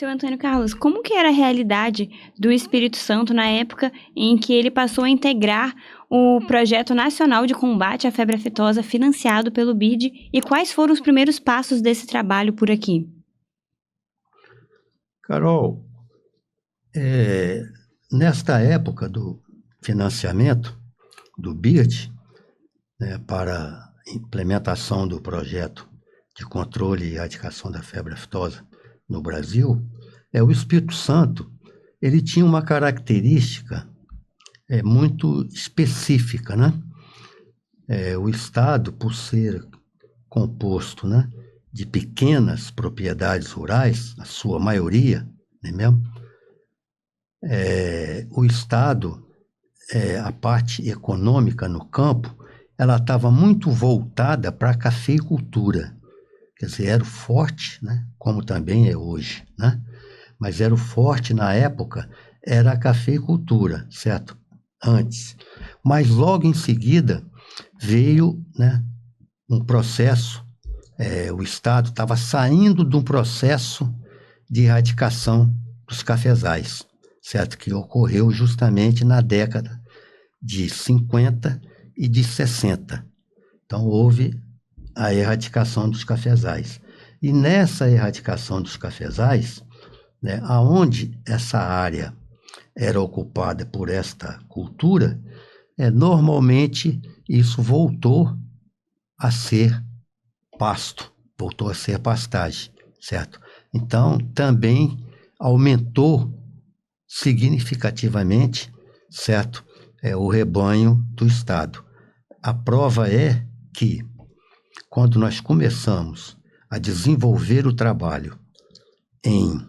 Seu Antônio Carlos, como que era a realidade do Espírito Santo na época em que ele passou a integrar o Projeto Nacional de Combate à Febre Aftosa financiado pelo BID e quais foram os primeiros passos desse trabalho por aqui? Carol, nesta época do financiamento do BID, né, para a implementação do projeto de controle e erradicação da febre aftosa no Brasil, o Espírito Santo ele tinha uma característica muito específica, né? O Estado, por ser composto, né, de pequenas propriedades rurais, a sua maioria, não é mesmo? O Estado, a parte econômica no campo, ela estava muito voltada para a cafeicultura. Quer dizer, era o forte, né, como também é hoje, né? Mas era o forte na época, era a cafeicultura, certo? Antes. Mas logo em seguida veio, né, um processo, o Estado estava saindo de um processo de erradicação dos cafezais, certo? Que ocorreu justamente na década de 50 e de 60. Então houve a erradicação dos cafezais. E nessa erradicação dos cafezais, né, aonde essa área era ocupada por esta cultura, normalmente isso voltou a ser pasto, voltou a ser pastagem, certo? Então, também aumentou significativamente, certo, o rebanho do Estado. A prova é que, quando nós começamos a desenvolver o trabalho em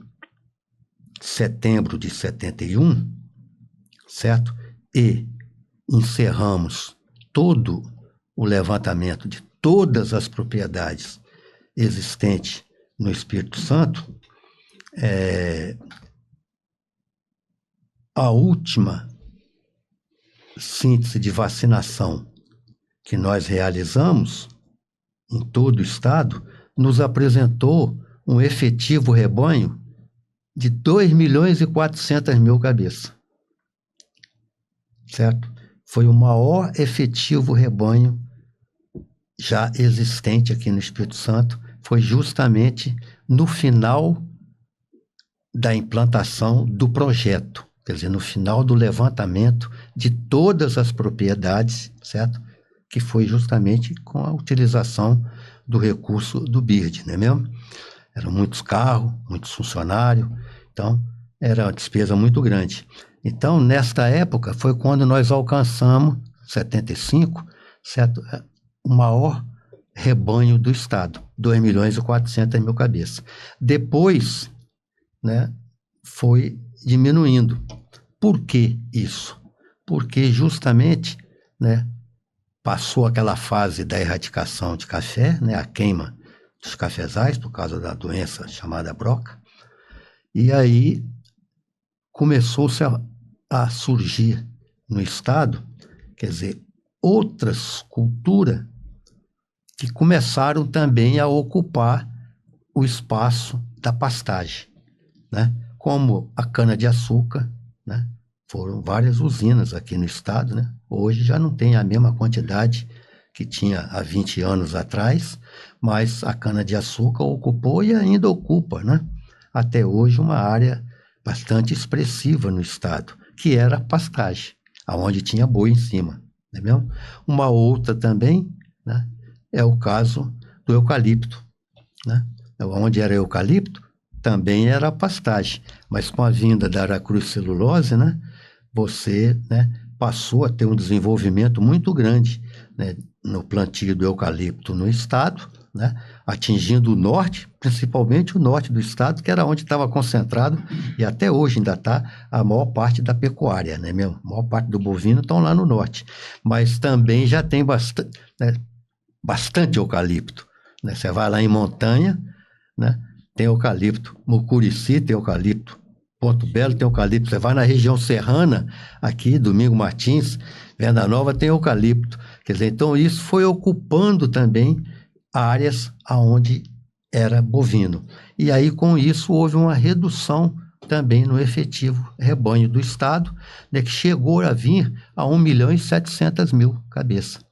setembro de 71, certo? E encerramos todo o levantamento de todas as propriedades existentes no Espírito Santo, a última síntese de vacinação que nós realizamos em todo o estado nos apresentou um efetivo rebanho de 2.400.000 cabeças, certo? Foi o maior efetivo rebanho já existente aqui no Espírito Santo, foi justamente no final da implantação do projeto, quer dizer, no final do levantamento de todas as propriedades, certo? Que foi justamente com a utilização do recurso do BIRD, não é mesmo? Eram muitos carros, muitos funcionários, então era uma despesa muito grande. Então, nesta época, foi quando nós alcançamos, 75, certo? O maior rebanho do Estado, 2.400.000 cabeças. Depois, né, foi diminuindo. Por que isso? Porque justamente, né, passou aquela fase da erradicação de café, né, a queima dos cafezais, por causa da doença chamada broca, e aí começou-se a surgir no Estado, quer dizer, outras culturas que começaram também a ocupar o espaço da pastagem, né? Como a cana-de-açúcar, né? Foram várias usinas aqui no estado, né? Hoje já não tem a mesma quantidade que tinha há 20 anos atrás, mas a cana-de-açúcar ocupou e ainda ocupa, né? Até hoje uma área bastante expressiva no estado, que era a pastagem, aonde tinha boi em cima, não é mesmo? Uma outra também, né, é o caso do eucalipto, né? Onde era eucalipto, também era a pastagem, mas com a vinda da Aracruz Celulose, né, você, né, passou a ter um desenvolvimento muito grande, né, no plantio do eucalipto no estado, né, atingindo o norte, principalmente o norte do estado, que era onde estava concentrado, e até hoje ainda está a maior parte da pecuária, né, mesmo? A maior parte do bovino estão lá no norte, mas também já tem bastante, né, bastante eucalipto, né? Você vai lá em Montanha, né, tem eucalipto, Mucurici tem eucalipto, Ponto Belo tem eucalipto, você vai na região serrana, aqui, Domingo Martins, Venda Nova tem eucalipto, quer dizer, então isso foi ocupando também áreas onde era bovino. E aí, com isso, houve uma redução também no efetivo rebanho do Estado, né, que chegou a vir a 1.700.000 cabeças.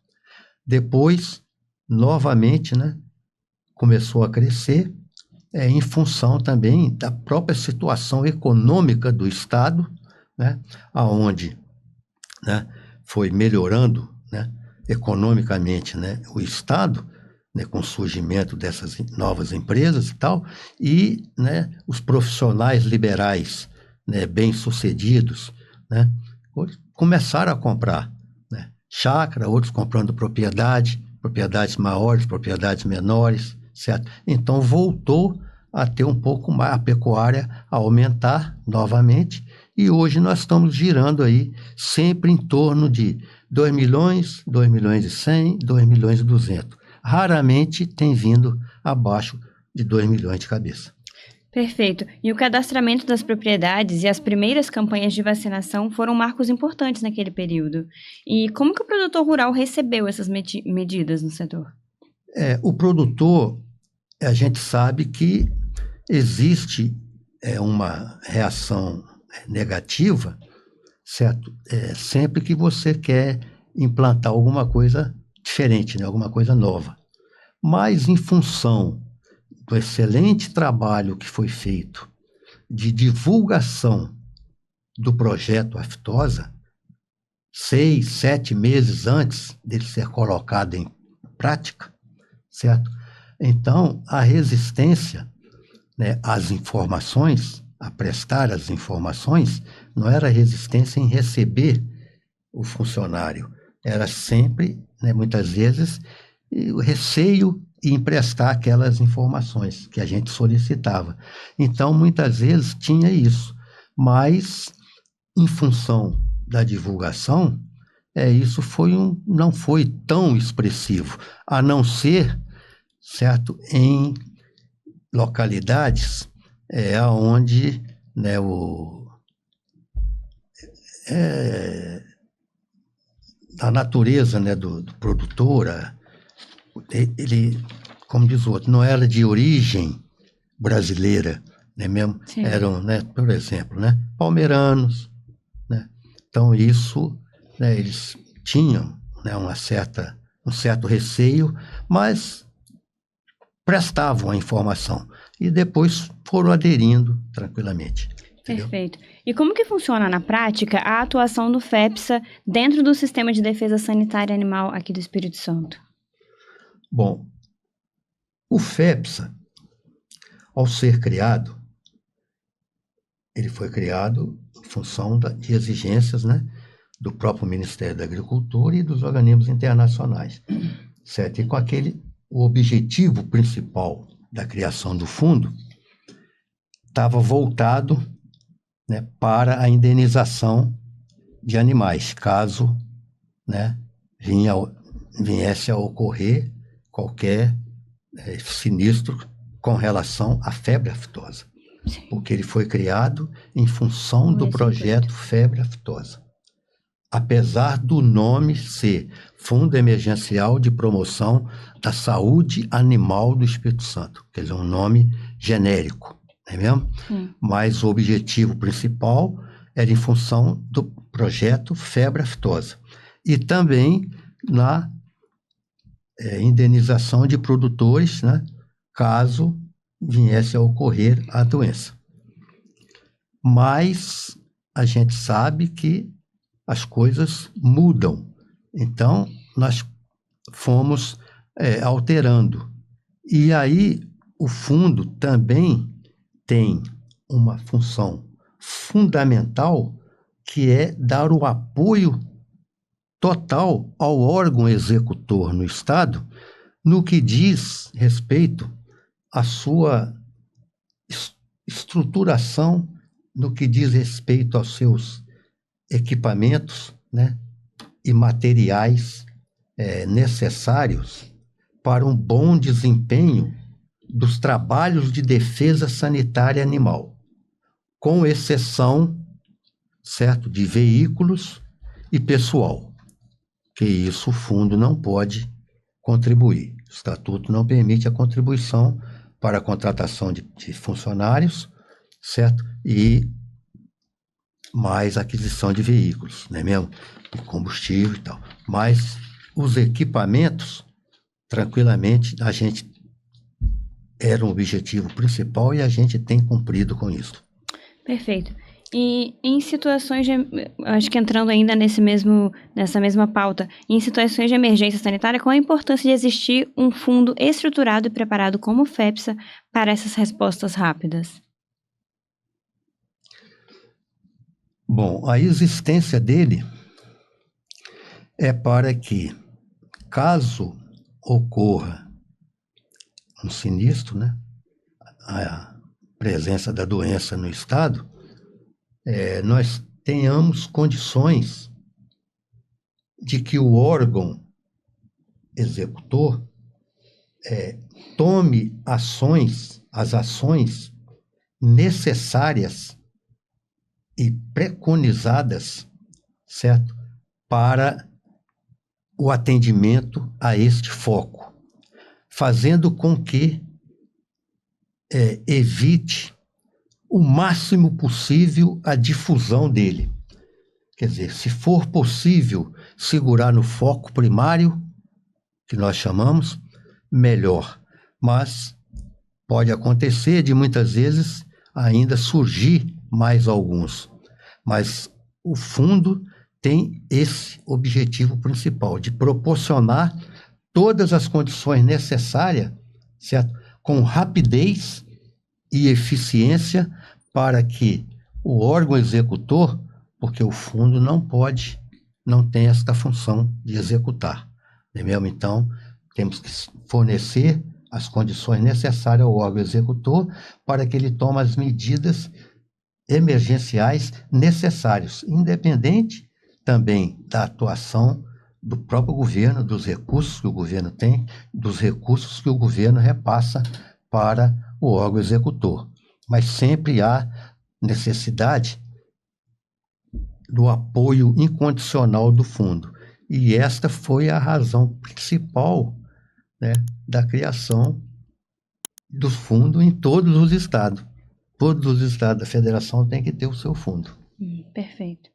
Depois, novamente, né, começou a crescer, em função também da própria situação econômica do Estado, né, aonde, né, foi melhorando, né, economicamente, né, o Estado, né, com o surgimento dessas novas empresas e tal, e, né, os profissionais liberais, né, bem-sucedidos, né, começaram a comprar, né, chácara, outros comprando propriedades maiores, propriedades menores, certo? Então voltou a ter um pouco mais, a pecuária a aumentar novamente, e hoje nós estamos girando aí sempre em torno de 2 milhões, 2 milhões e 100, 2 milhões e 200. Raramente tem vindo abaixo de 2 milhões de cabeça. Perfeito. E o cadastramento das propriedades e as primeiras campanhas de vacinação foram marcos importantes naquele período. E como que o produtor rural recebeu essas medidas no setor? O produtor, a gente sabe que existe uma reação negativa, certo? Sempre que você quer implantar alguma coisa diferente, né? Alguma coisa nova. Mas, em função do excelente trabalho que foi feito de divulgação do projeto Aftosa, 6, 7 meses antes dele ser colocado em prática, certo? Então, a resistência, né, às informações, a prestar as informações, não era resistência em receber o funcionário, era sempre, né, muitas vezes, o receio em emprestar aquelas informações que a gente solicitava. Então, muitas vezes tinha isso, mas, em função da divulgação, isso não foi tão expressivo, a não ser, certo, em localidades onde, né, a natureza, né, do produtor, ele, como diz o outro, não era de origem brasileira, né, mesmo? Sim. Eram, né, por exemplo, né, palmeiranos, né? Então isso, né, eles tinham, né, um certo receio, mas prestavam a informação e depois foram aderindo tranquilamente. Entendeu? Perfeito. E como que funciona na prática a atuação do FEPSA dentro do Sistema de Defesa Sanitária Animal aqui do Espírito Santo? Bom, o FEPSA, ao ser criado, ele foi criado em função de exigências, né, do próprio Ministério da Agricultura e dos organismos internacionais, certo? E com o objetivo principal da criação do fundo estava voltado, né, para a indenização de animais, caso, né, viesse a ocorrer qualquer sinistro com relação à febre aftosa. Sim. Porque ele foi criado em função do projeto Febre Aftosa. Apesar do nome ser Fundo Emergencial de Promoção da Saúde Animal do Espírito Santo, quer dizer, um nome genérico, não é mesmo? Mas o objetivo principal era em função do projeto Febre Aftosa. E também na indenização de produtores, né, caso viesse a ocorrer a doença. Mas a gente sabe que as coisas mudam. Então, nós fomos alterando. E aí, o fundo também tem uma função fundamental, que é dar o apoio total ao órgão executor no Estado, no que diz respeito à sua estruturação, no que diz respeito aos seus equipamentos, né, e materiais necessários para um bom desempenho dos trabalhos de defesa sanitária animal, com exceção, certo, de veículos e pessoal, que isso o fundo não pode contribuir. O estatuto não permite a contribuição para a contratação de funcionários, certo? E mais aquisição de veículos, não é mesmo? De combustível e tal. Mas os equipamentos, tranquilamente, a gente era um objetivo principal e a gente tem cumprido com isso. Perfeito. E em situações de, acho que entrando ainda nessa mesma pauta, em situações de emergência sanitária, qual a importância de existir um fundo estruturado e preparado como o FEPSA para essas respostas rápidas? Bom, a existência dele é para que, caso ocorra um sinistro, né, a presença da doença no estado, nós tenhamos condições de que o órgão executor tome as ações necessárias e preconizadas, certo? Para o atendimento a este foco, fazendo com que evite o máximo possível a difusão dele. Quer dizer, se for possível segurar no foco primário, que nós chamamos, melhor. Mas pode acontecer de muitas vezes ainda surgir mais alguns. Mas o fundo tem esse objetivo principal, de proporcionar todas as condições necessárias, certo? Com rapidez e eficiência para que o órgão executor, porque o fundo não tem esta função de executar, não é mesmo? Então, temos que fornecer as condições necessárias ao órgão executor para que ele tome as medidas emergenciais necessárias, independente também da atuação do próprio governo, dos recursos que o governo tem, dos recursos que o governo repassa para o órgão executor. Mas sempre há necessidade do apoio incondicional do fundo. E esta foi a razão principal, né, da criação do fundo em todos os estados. Todos os estados da federação têm que ter o seu fundo. Perfeito.